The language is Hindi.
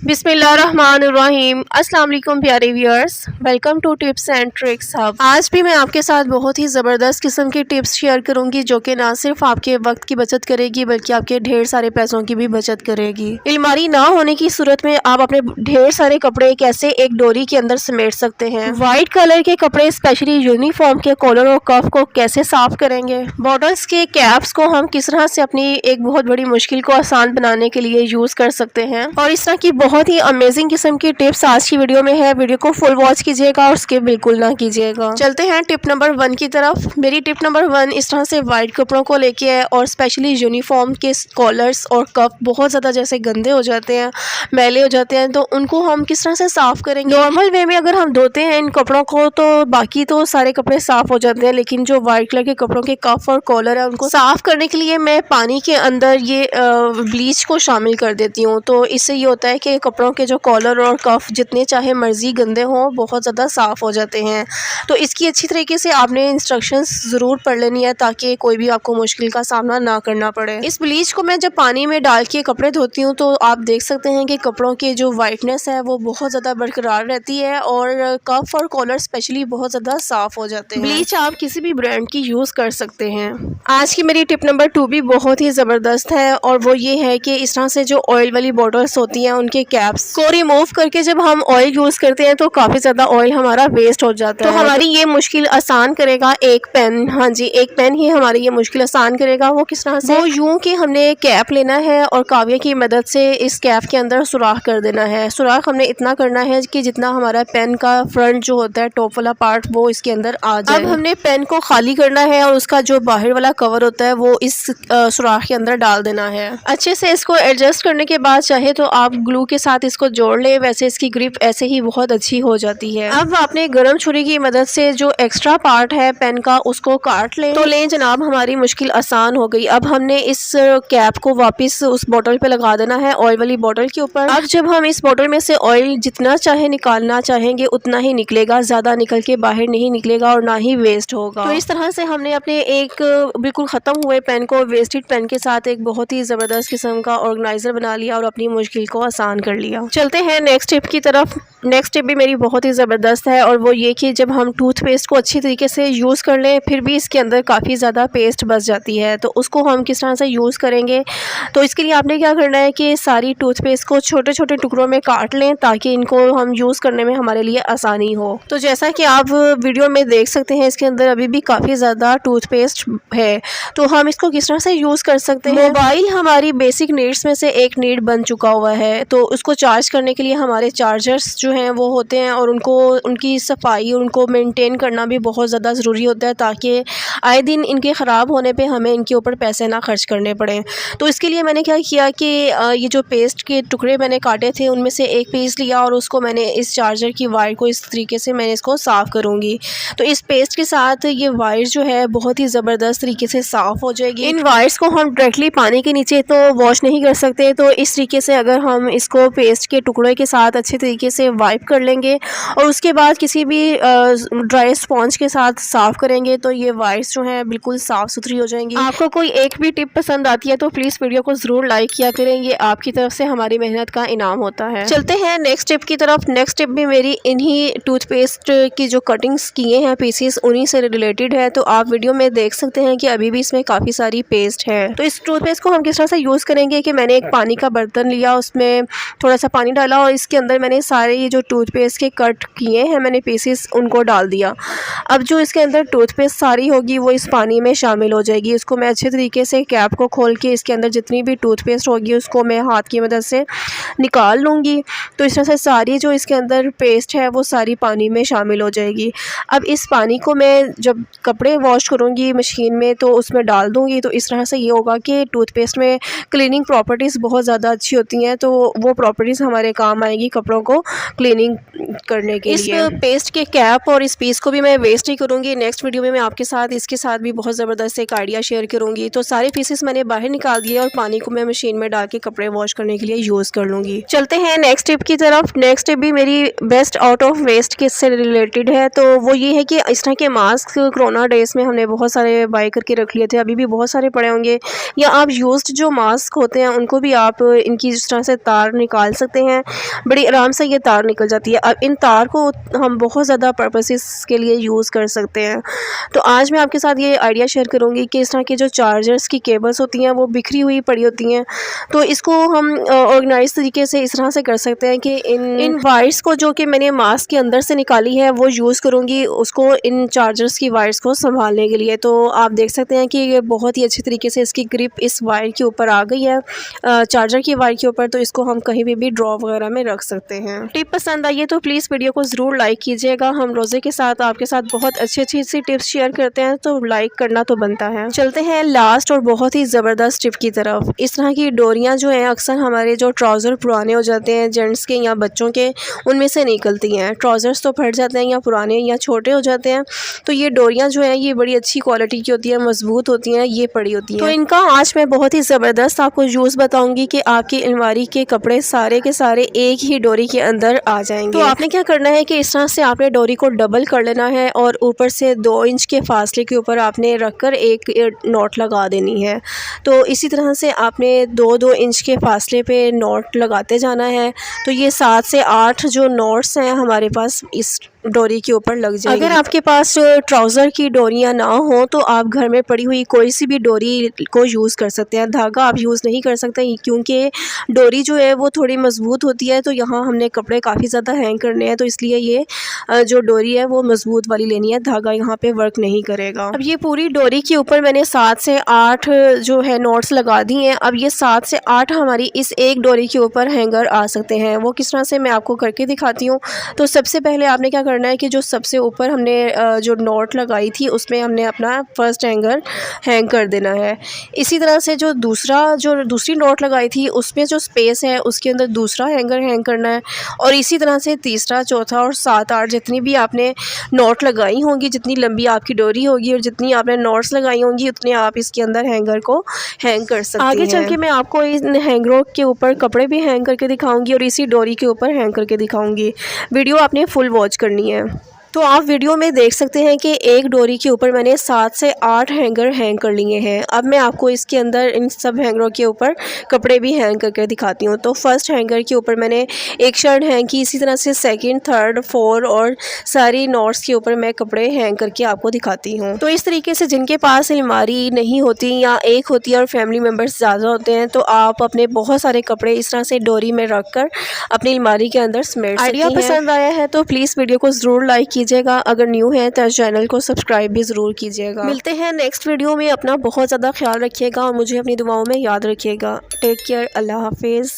बिस्मिल्लाहिर्रहमानिर्रहीम। अस्सलाम वालेकुम प्यारे viewers, welcome to tips and tricks hub. आज भी मैं आपके साथ बहुत ही ज़बरदस्त किस्म की टिप्स शेयर करूंगी जो कि ना सिर्फ आपके वक्त की बचत करेगी बल्कि आपके ढेर सारे पैसों की भी बचत करेगी। अलमारी ना होने की सूरत में आप अपने ढेर सारे कपड़े कैसे एक डोरी के अंदर समेट सकते हैं। वाइट कलर के कपड़े स्पेशली यूनिफॉर्म के कॉलर और कफ को कैसे साफ करेंगे। बॉटल्स के कैप्स को हम किस तरह से अपनी एक बहुत बड़ी मुश्किल को आसान बनाने के लिए यूज़ कर सकते हैं और इस तरह की बहुत ही अमेजिंग किस्म की टिप्स आज की वीडियो में है। वीडियो को फुल वॉच कीजिएगा और स्किप बिल्कुल ना कीजिएगा। चलते हैं टिप नंबर 1 की तरफ। मेरी टिप नंबर 1 इस तरह से वाइट कपड़ों को लेके है और स्पेशली यूनिफॉर्म के कॉलर्स और कफ बहुत ज़्यादा जैसे गंदे हो जाते हैं, मैले हो जाते हैं, तो उनको हम किस तरह से साफ़ करेंगे। नॉर्मल वे में अगर हम धोते हैं इन कपड़ों को तो बाकी तो सारे कपड़े साफ़ हो जाते हैं, लेकिन जो वाइट कलर के कपड़ों के कफ और कॉलर है उनको साफ़ करने के लिए मैं पानी के अंदर ये ब्लीच को शामिल कर देती हूँ। तो इससे ये होता है कि कपड़ों के जो कॉलर और कफ जितने चाहे मर्जी गंदे हों बहुत ज़्यादा साफ़ हो जाते हैं। तो इसकी अच्छी तरीके से आपने इंस्ट्रक्शंस ज़रूर पढ़ लेनी है ताकि कोई भी आपको मुश्किल का सामना ना करना पड़े। इस ब्लीच को मैं जब पानी में डाल के कपड़े धोती हूँ तो आप देख सकते हैं कि कपड़ों की जो वाइटनेस है वो बहुत ज़्यादा बरकरार रहती है और कफ और कॉलर स्पेशली बहुत ज़्यादा साफ़ हो जाते हैं। ब्लीच आप किसी भी ब्रांड की यूज़ कर सकते हैं। आज की मेरी टिप नंबर 2 भी बहुत ही ज़बरदस्त है और वो ये है कि इस तरह से जो ऑयल वाली बॉटल्स होती हैं उनके कैप्स को रिमूव करके जब हम ऑयल यूज़ करते हैं तो काफ़ी ज़्यादा ऑयल हमारा वेस्ट हो जाता है। तो हमारी ये मुश्किल आसान करेगा एक पेन। हाँ जी, एक पेन ही हमारी ये मुश्किल आसान करेगा। वो किस तरह से, वो यूँ कि हमने कैप लेना है और काव्य की मदद से इस कैप के अंदर सुराख कर देना है। सुराख हमने इतना करना है कि जितना हमारा पेन का फ्रंट जो होता है टॉप वाला पार्ट वो इसके अंदर आ जाए। अब हमने पेन को खाली करना है और उसका जो बाहर वाला कवर होता है वो इस सुराख के अंदर डाल देना है। अच्छे से इसको एडजस्ट करने के बाद चाहे तो आप ग्लू के साथ इसको जोड़ ले, वैसे इसकी ग्रिप ऐसे ही बहुत अच्छी हो जाती है। अब आपने गरम छुरी की मदद से जो एक्स्ट्रा पार्ट है पेन का उसको काट लें। तो लें जनाब, हमारी मुश्किल आसान हो गई। अब हमने इस कैप को वापस उस बोतल पे लगा देना है, ऑयल वाली बोतल के ऊपर। अब जब हम इस बोतल में से ऑयल जितना चाहे निकालना चाहेंगे उतना ही निकलेगा, ज़्यादा निकल के बाहर नहीं निकलेगा और ना ही वेस्ट होगा। तो इस तरह से हमने अपने एक बिल्कुल ख़त्म हुए पेन को वेस्टेड पेन के साथ एक बहुत ही ज़बरदस्त किस्म का ऑर्गेनाइजर बना लिया और अपनी मुश्किल को आसान कर लिया। चलते हैं नेक्स्ट टिप की तरफ। नेक्स्ट टिप भी मेरी बहुत ही ज़बरदस्त है और वो ये कि जब हम टूथपेस्ट को अच्छी तरीके से यूज़ कर लें फिर भी इसके अंदर काफ़ी ज़्यादा पेस्ट बच जाती है, तो उसको हम किस तरह से यूज़ करेंगे। तो इसके लिए आपने क्या करना है कि सारी टूथपेस्ट को छोटे छोटे टुकड़ों में काट लें ताकि इनको हम यूज़ करने में हमारे लिए आसानी हो। तो जैसा कि आप वीडियो में देख सकते हैं इसके अंदर अभी भी काफ़ी ज़्यादा टूथपेस्ट है, तो हम इसको किस तरह से यूज़ कर सकते हैं। मोबाइल हमारी बेसिक नीड्स में से एक नीड बन चुका हुआ है, तो उसको चार्ज करने के लिए हमारे चार्जर्स जो हैं वो होते हैं और उनको उनकी सफाई उनको मेंटेन करना भी बहुत ज़्यादा ज़रूरी होता है ताकि आए दिन इनके ख़राब होने पे हमें इनके ऊपर पैसे ना खर्च करने पड़ें। तो इसके लिए मैंने क्या किया कि ये जो पेस्ट के टुकड़े मैंने काटे थे उनमें से एक पीस लिया और उसको मैंने इस चार्जर की वायर को इस तरीके से मैंने इसको साफ़ करूँगी। तो इस पेस्ट के साथ ये वायर जो है बहुत ही ज़बरदस्त तरीके से साफ़ हो जाएगी। इन वायर्स को हम डायरेक्टली पानी के नीचे तो वॉश नहीं कर सकते, तो इस तरीके से अगर हम इसको पेस्ट के टुकड़े के साथ अच्छे तरीके से वाइप कर लेंगे और उसके बाद किसी भी ड्राई स्पॉन्ज के साथ साफ़ करेंगे तो ये वायर्स जो हैं बिल्कुल साफ़ सुथरी हो जाएंगी। आपको कोई एक भी टिप पसंद आती है तो प्लीज़ वीडियो को ज़रूर लाइक किया करें, ये आपकी तरफ से हमारी मेहनत का इनाम होता है। चलते हैं नेक्स्ट टिप की तरफ। नेक्स्ट टिप भी मेरी इन्हीं टूथपेस्ट की जो कटिंग्स किए हैं पीसीस उन्हीं से रिलेटेड है, तो आप वीडियो में देख सकते हैं कि अभी भी इसमें काफ़ी सारी पेस्ट है। तो इस टूथपेस्ट को हम किस तरह से यूज़ करेंगे कि मैंने एक पानी का बर्तन लिया, उसमें थोड़ा सा पानी डाला और इसके अंदर मैंने सारे ये जो टूथपेस्ट के कट किए हैं मैंने पीसेस उनको डाल दिया। अब जो इसके अंदर टूथपेस्ट सारी होगी वो इस पानी में शामिल हो जाएगी। इसको मैं अच्छे तरीके से कैप को खोल के इसके अंदर जितनी भी टूथपेस्ट होगी उसको मैं हाथ की मदद से निकाल लूँगी। तो इस तरह से सारी जो इसके अंदर पेस्ट है वो सारी पानी में शामिल हो जाएगी। अब इस पानी को मैं जब कपड़े वॉश करूँगी मशीन में तो उसमें डाल दूँगी, तो इस तरह से ये होगा कि टूथपेस्ट में क्लीनिंग प्रॉपर्टीज़ बहुत ज़्यादा अच्छी होती हैं, तो वो प्रॉपर्टीज़ हमारे काम आएगी कपड़ों को क्लीनिंग करने के लिए। इस पेस्ट के कैप और इस पीस को भी मैं वेस्ट नहीं करूँगी। नेक्स्ट वीडियो में मैं आपके साथ इसके साथ भी बहुत ज़बरदस्त एक आइडिया शेयर करूँगी। तो सारे पीसेस मैंने बाहर निकाल दिए और पानी को मैं मशीन में डाल के कपड़े वॉश करने के लिए यूज़ कर लूँगी। चलते हैं नेक्स्ट टिप की तरफ। नेक्स्ट टिप भी मेरी बेस्ट आउट ऑफ वेस्ट के से रिलेटेड है। तो वो ये है कि इस तरह के मास्क कोरोना डेज में हमने बहुत सारे बाय करके रख लिए थे, अभी भी बहुत सारे पड़े होंगे, या आप यूज्ड जो मास्क होते हैं उनको भी आप इनकी जिस तरह से तार निकाल सकते हैं, बड़ी आराम से ये तार निकल जाती है। अब इन तार को हम बहुत ज़्यादा पर्पसेस के लिए यूज़ कर सकते हैं। तो आज मैं आपके साथ ये आइडिया शेयर करूँगी कि इस तरह के जो चार्जर्स की केबल्स होती हैं वो बिखरी हुई पड़ी होती हैं, तो इसको हम ऑर्गेनाइज तरीके से इस तरह से कर सकते हैं कि इन वायर्स को जो कि मैंने मास्क के अंदर से निकाली है वो यूज़ करूँगी उसको इन चार्जर्स की वायर्स को संभालने के लिए। तो आप देख सकते हैं कि ये बहुत ही अच्छी तरीके से इसकी ग्रिप इस वायर के ऊपर आ गई है, चार्जर की वायर के ऊपर, तो इसको हम कहीं भी ड्रॉ वगैरह में रख सकते हैं। टिप पसंद आई है तो प्लीज़ वीडियो को ज़रूर लाइक कीजिएगा। हम रोज़े के साथ आपके साथ बहुत अच्छी सी टिप्स शेयर करते हैं, तो लाइक करना तो बनता है। चलते हैं लास्ट और बहुत ही ज़बरदस्त टिप की तरफ। इस तरह की डोरियाँ जो हैं अक्सर हमारे जो ट्राउज़र पुराने हो जाते हैं जेंट्स के या बच्चों के, उनमें से निकलती हैं। ट्राउज़र्स तो फट जाते हैं या पुराने या छोटे हो जाते हैं, तो ये डोरियाँ जो हैं ये बड़ी अच्छी क्वालिटी की होती है, मजबूत होती हैं, ये पड़ी होती हैं। तो इनका आज मैं बहुत ही ज़बरदस्त आपको यूज़ बताऊंगी कि आपकी अलमारी के कपड़े सारे के सारे एक ही डोरी के अंदर आ जाएंगे। तो आपने क्या करना है कि इस तरह से आपने डोरी को डबल कर लेना है और ऊपर से 2 इंच के फासले के ऊपर आपने रखकर एक नॉट लगा देनी है। तो इसी तरह से आपने 2-2 इंच के फासले पे नॉट लगाते जाना है। तो ये 7 से 8 जो नॉट्स हैं हमारे पास इस डोरी के ऊपर लग जाएंगे। अगर आपके पास ट्राउज़र की डोरियां ना हो तो आप घर में पड़ी हुई कोई सी भी डोरी को यूज़ कर सकते हैं। धागा आप यूज़ नहीं कर सकते क्योंकि डोरी जो है वो थोड़ी मजबूत होती है, तो यहाँ हमने कपड़े काफ़ी ज़्यादा हैंग करने हैं, तो इसलिए ये जो डोरी है वो मजबूत वाली लेनी है, धागा यहाँ पे वर्क नहीं करेगा। अब ये पूरी डोरी के ऊपर मैंने 7 से 8 जो है नॉट्स लगा दी हैं। अब ये 7 से 8 हमारी इस एक डोरी के ऊपर हैंगर आ सकते हैं। वो किस तरह से मैं आपको करके दिखाती हूँ। तो सबसे पहले आपने क्या करना है कि जो सबसे ऊपर हमने जो नॉट लगाई थी उसमें हमने अपना फर्स्ट हैंगर हैंग कर देना है। इसी तरह से जो दूसरी नॉट लगाई थी उसमें जो स्पेस है उसके अंदर दूसरा हैंगर हैंग करना है, और इसी तरह से तीसरा, चौथा और 7-8 जितनी भी आपने नॉट लगाई होंगी, जितनी लंबी आपकी डोरी होगी और जितनी आपने नॉट्स लगाई होंगी उतने आप इसके अंदर हैंगर को हैंग कर सकते हैं। आगे चल के मैं आपको इन हैंगरों के ऊपर कपड़े भी हैंग करके दिखाऊंगी और इसी डोरी के ऊपर हैंग करके दिखाऊंगी। वीडियो आपने फुल वॉच करनी है। तो आप वीडियो में देख सकते हैं कि एक डोरी के ऊपर मैंने 7 से 8 हैंगर हैंग कर लिए हैं। अब मैं आपको इसके अंदर इन सब हैंगरों के ऊपर कपड़े भी हैंग करके दिखाती हूँ। तो फर्स्ट हैंगर के ऊपर मैंने एक शर्ट हैंग की, इसी तरह से सेकंड, थर्ड, फोर्थ और सारी नॉट्स के ऊपर मैं कपड़े हैंग करके आपको दिखाती हूँ। तो इस तरीके से जिनके पास अलमारी नहीं होती या एक होती है और फैमिली मेम्बर्स ज़्यादा होते हैं, तो आप अपने बहुत सारे कपड़े इस तरह से डोरी में रख कर अपनी अलमारी के अंदर समेट सकती हैं। आइडिया पसंद आया है तो प्लीज़ वीडियो को ज़रूर लाइक कीजिएगा। अगर न्यू है तो चैनल को सब्सक्राइब भी ज़रूर कीजिएगा। मिलते हैं नेक्स्ट वीडियो में। अपना बहुत ज़्यादा ख्याल रखिएगा और मुझे अपनी दुआओं में याद रखिएगा। Take care. अल्लाह हाफिज़।